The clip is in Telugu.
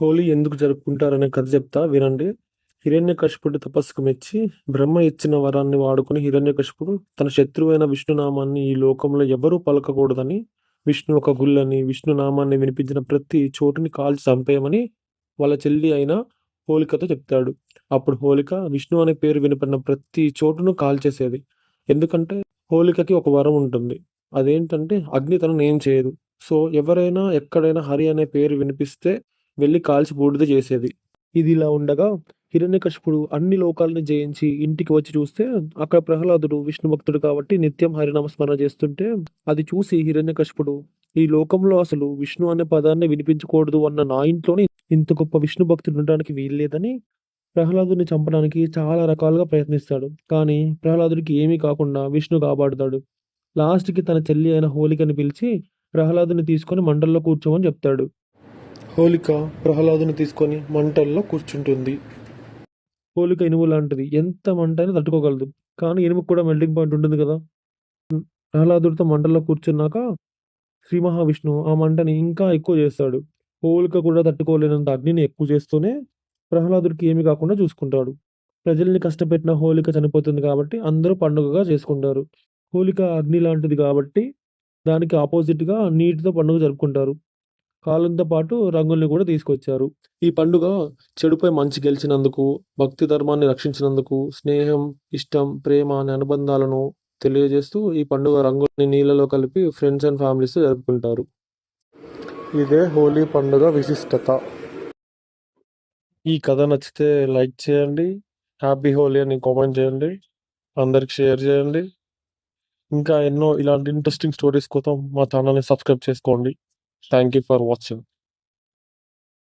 హోలీ ఎందుకు జరుపుకుంటారనే కథ చెప్తా వినండి. హిరణ్యకశిపుడి తపస్సుకు మెచ్చి బ్రహ్మ ఇచ్చిన వరాన్ని వాడుకుని హిరణ్యకశిపుడు తన శత్రువైన విష్ణునామాన్ని ఈ లోకంలో ఎవరూ పలకకూడదని విష్ణు ఒక గుళ్ళని విష్ణు నామాన్ని వినిపించిన ప్రతి చోటుని కాల్చి చంపేయమని వాళ్ళ చెల్లి అయిన హోలికతో చెప్తాడు. అప్పుడు హోలిక విష్ణు అనే పేరు వినపడిన ప్రతి చోటును కాల్చేసేది. ఎందుకంటే హోలికకి ఒక వరం ఉంటుంది. అదేంటంటే అగ్ని తనను ఏం చేయదు. సో ఎవరైనా ఎక్కడైనా హరి అనే పేరు వినిపిస్తే వెళ్లి కాల్చి బూడిద చేసేది. ఇదిలా ఉండగా హిరణ్యకశిపుడు అన్ని లోకాలను జయించి ఇంటికి వచ్చి చూస్తే అక్కడ ప్రహ్లాదుడు విష్ణు భక్తుడు కాబట్టి నిత్యం హరినామస్మరణ చేస్తుంటే అది చూసి హిరణ్యకశిపుడు ఈ లోకంలో అసలు విష్ణు అనే పదాన్ని వినిపించకూడదు అన్న నా ఇంట్లోనే ఇంత గొప్ప విష్ణు భక్తుడు ఉండడానికి వీల్లేదని ప్రహ్లాదుని చంపడానికి చాలా రకాలుగా ప్రయత్నిస్తాడు. కానీ ప్రహ్లాదుడికి ఏమీ కాకుండా విష్ణు కాపాడుతాడు. లాస్ట్‌కి తన చెల్లి అయిన హోలికని పిలిచి ప్రహ్లాదుని తీసుకొని మంటల్లో కూర్చోమని చెప్తాడు. హోలిక ప్రహ్లాదుని తీసుకొని మంటల్లో కూర్చుంటుంది. హోలిక ఇనుము లాంటిది. ఎంత మంటైనా తట్టుకోగలదు. కానీ ఇనుముకి కూడా మెల్టింగ్ పాయింట్ ఉంటుంది కదా! ప్రహ్లాదుడితో మంటల్లో కూర్చున్నాక శ్రీ మహావిష్ణువు ఆ మంటని ఇంకా ఎక్కువ చేస్తాడు. హోలిక కూడా తట్టుకోలేనంత అగ్నిని ఎక్కువ చేస్తూనే ప్రహ్లాదుడికి ఏమీ కాకుండా చూసుకుంటాడు. ప్రజల్ని కష్టపెట్టిన హోలిక చనిపోతుంది కాబట్టి అందరూ పండుగగా చేసుకుంటారు. హోలిక అగ్ని లాంటిది కాబట్టి దానికి ఆపోజిట్‌గా నీటితో పండుగ జరుపుకుంటారు. కాలంతో పాటు రంగుల్ని కూడా తీసుకొచ్చారు. ఈ పండుగ చెడుపై మంచి గెలిచినందుకు, భక్తి ధర్మాన్ని రక్షించినందుకు, స్నేహం, ఇష్టం, ప్రేమ అనే అనుబంధాలను తెలియజేస్తూ ఈ పండుగ రంగుల్ని నీళ్ళలో కలిపి ఫ్రెండ్స్ అండ్ ఫ్యామిలీస్‌తో జరుపుకుంటారు. ఇదే హోలీ పండుగ విశిష్టత. ఈ కథ నచ్చితే లైక్ చేయండి. హ్యాపీ హోలీ అని కామెంట్ చేయండి. అందరికి షేర్ చేయండి. ఇంకా ఎన్నో ఇలాంటి ఇంట్రెస్టింగ్ స్టోరీస్ కోసం మా ఛానల్‌ని సబ్స్క్రైబ్ చేసుకోండి. Thank you for watching.